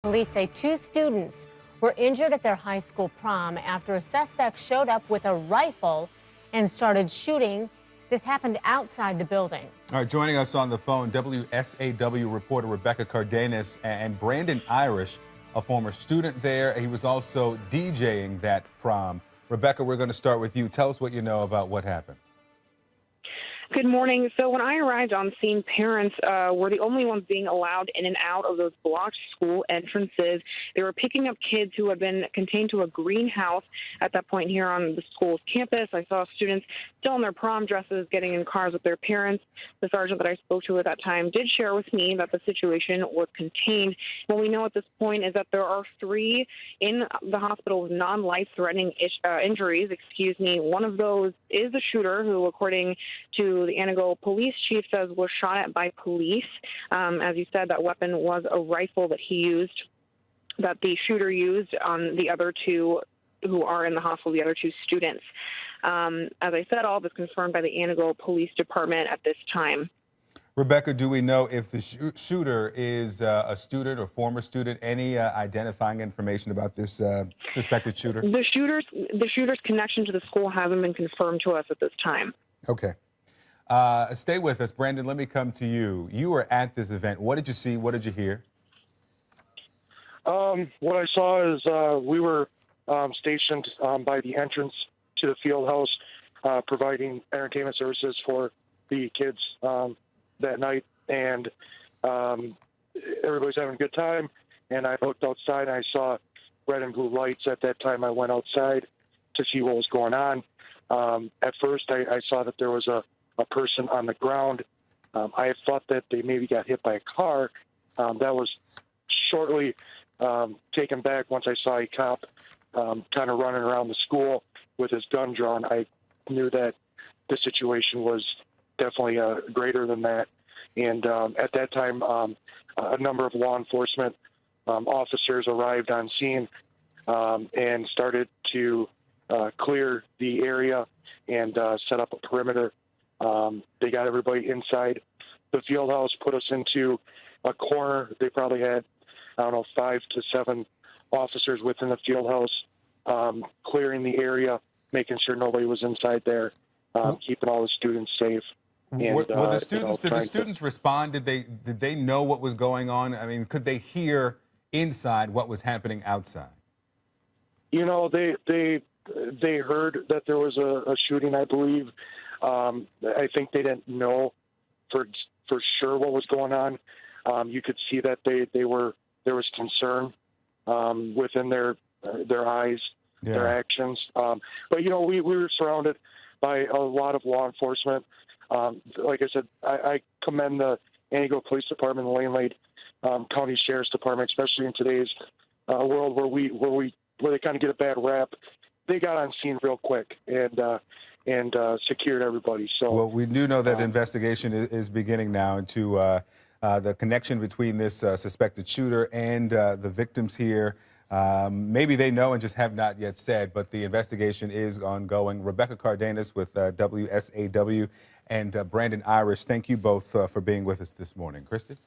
Police say two students were injured at their high school prom after a suspect showed up with a rifle and started shooting. This happened outside the building. All right, joining us on the phone, WSAW reporter Rebecca Cardenas and Brandon Irish, a former student there. He was also DJing that prom. Rebecca, we're going to start with you. Tell us what you know about what happened. Good morning. So when I arrived on scene, parents were the only ones being allowed in and out of those blocked school entrances. They were picking up kids who had been contained to a greenhouse at that point here on the school's campus. I saw students still in their prom dresses getting in cars with their parents. The sergeant that I spoke to at that time did share with me that the situation was contained. What we know at this point is that there are 3 in the hospital with non-life-threatening injuries. One of those is the shooter who, according to the Antigo police chief, says was shot at by police. As you said, that weapon was a rifle that he used, that the shooter used on the other 2 who are in the hospital, the other 2 students. As I said, all of this confirmed by the Antigo Police Department at this time. Rebecca, do we know if the shooter is a student or former student? Any identifying information about this suspected shooter? The shooter's connection to the school hasn't been confirmed to us at this time. Okay. Stay with us. Brandon, let me come to you. You were at this event. What did you see? What did you hear? What I saw is we were stationed by the entrance to the field house, providing entertainment services for the kids that night. And everybody's having a good time. And I looked outside and I saw red and blue lights. At that time, I went outside to see what was going on. At first, I saw that there was a person on the ground. I had thought that they maybe got hit by a car. That was shortly taken back once I saw a cop kind of running around the school with his gun drawn. I knew that the situation was definitely greater than that. And at that time, a number of law enforcement officers arrived on scene and started to clear the area and set up a perimeter. They got everybody inside the field house, put us into a corner. They probably had, 5 to 7 officers within the field house, clearing the area, making sure nobody was inside there, keeping all the students safe. And, did the students respond? Did they know what was going on? I mean, could they hear inside what was happening outside? They heard that there was a shooting, I believe. I think they didn't know for sure what was going on. You could see that there was concern within their eyes, their actions. But we were surrounded by a lot of law enforcement. Like I said, I commend the Antigo Police Department, the Lane County Sheriff's Department, especially in today's world where they kind of get a bad rap. They got on scene real quick and secured everybody. So, well, we do know that investigation is beginning now into the connection between this suspected shooter and the victims here. Maybe they know and just have not yet said, but the investigation is ongoing. Rebecca Cardenas with WSAW and Brandon Irish, thank you both for being with us this morning. Christy?